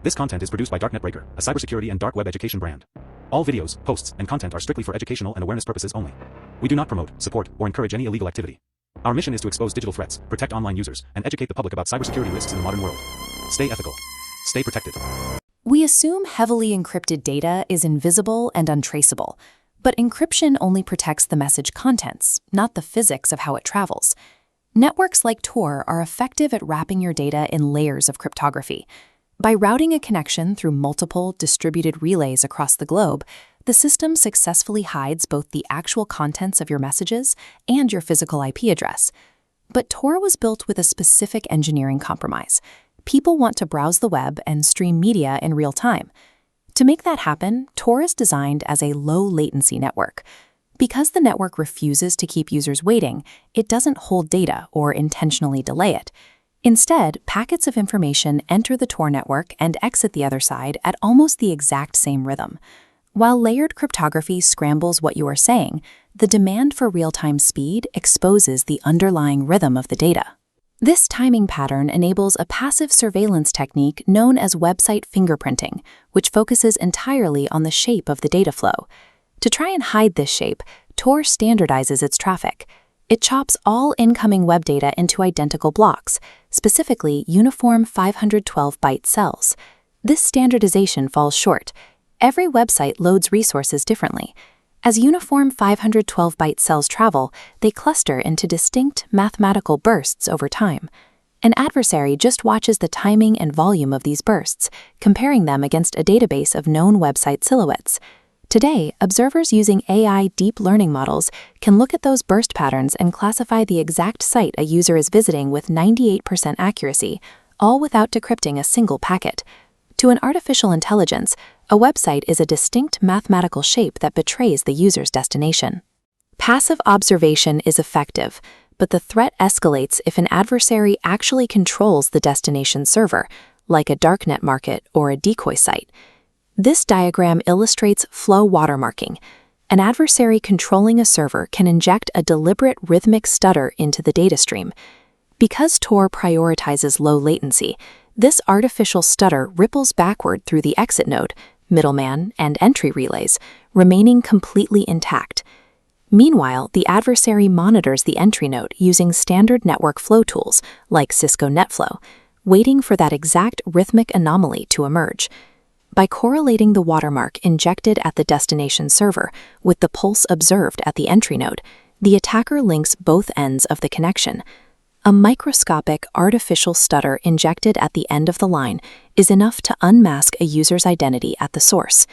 This content is produced by Darknet Breaker, a cybersecurity and dark web education brand. All videos, posts, and content are strictly for educational and awareness purposes only. We do not promote, support, or encourage any illegal activity. Our mission is to expose digital threats, protect online users, and educate the public about cybersecurity risks in the modern world. Stay ethical. Stay protected. We assume heavily encrypted data is invisible and untraceable, but encryption only protects the message contents, not the physics of how it travels. Networks like Tor are effective at wrapping your data in layers of cryptography. By routing a connection through multiple distributed relays across the globe, the system successfully hides both the actual contents of your messages and your physical IP address. But Tor was built with a specific engineering compromise. People want to browse the web and stream media in real time. To make that happen, Tor is designed as a low-latency network. Because the network refuses to keep users waiting, it doesn't hold data or intentionally delay it. Instead, packets of information enter the Tor network and exit the other side at almost the exact same rhythm. While layered cryptography scrambles what you are saying, the demand for real-time speed exposes the underlying rhythm of the data. This timing pattern enables a passive surveillance technique known as website fingerprinting, which focuses entirely on the shape of the data flow. To try and hide this shape, Tor standardizes its traffic. It chops all incoming web data into identical blocks, specifically uniform 512-byte cells. This standardization falls short. Every website loads resources differently. As uniform 512-byte cells travel, they cluster into distinct mathematical bursts over time. An adversary just watches the timing and volume of these bursts, comparing them against a database of known website silhouettes. Today, observers using AI deep learning models can look at those burst patterns and classify the exact site a user is visiting with 98% accuracy, all without decrypting a single packet. To an artificial intelligence, a website is a distinct mathematical shape that betrays the user's destination. Passive observation is effective, but the threat escalates if an adversary actually controls the destination server, like a darknet market or a decoy site. This diagram illustrates flow watermarking. An adversary controlling a server can inject a deliberate rhythmic stutter into the data stream. Because Tor prioritizes low latency, this artificial stutter ripples backward through the exit node, middleman, and entry relays, remaining completely intact. Meanwhile, the adversary monitors the entry node using standard network flow tools like Cisco NetFlow, waiting for that exact rhythmic anomaly to emerge. By correlating the watermark injected at the destination server with the pulse observed at the entry node, the attacker links both ends of the connection. A microscopic artificial stutter injected at the end of the line is enough to unmask a user's identity at the source.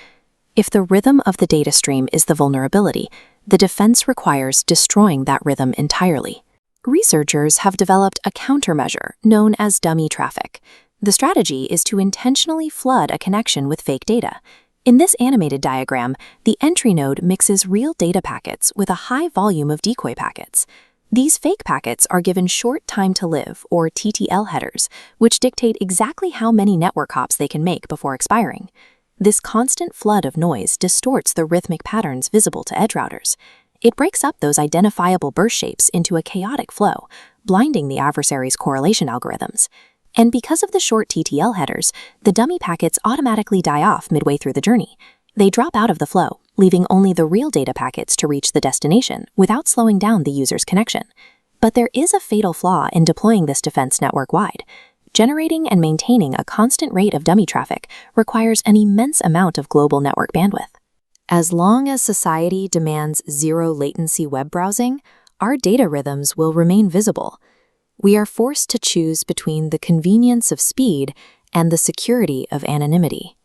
If the rhythm of the data stream is the vulnerability, the defense requires destroying that rhythm entirely. Researchers have developed a countermeasure known as dummy traffic. The strategy is to intentionally flood a connection with fake data. In this animated diagram, the entry node mixes real data packets with a high volume of decoy packets. These fake packets are given short time to live, or TTL headers, which dictate exactly how many network hops they can make before expiring. This constant flood of noise distorts the rhythmic patterns visible to edge routers. It breaks up those identifiable burst shapes into a chaotic flow, blinding the adversary's correlation algorithms. And because of the short TTL headers, the dummy packets automatically die off midway through the journey. They drop out of the flow, leaving only the real data packets to reach the destination without slowing down the user's connection. But there is a fatal flaw in deploying this defense network-wide. Generating and maintaining a constant rate of dummy traffic requires an immense amount of global network bandwidth. As long as society demands zero-latency web browsing, our data rhythms will remain visible. We are forced to choose between the convenience of speed and the security of anonymity.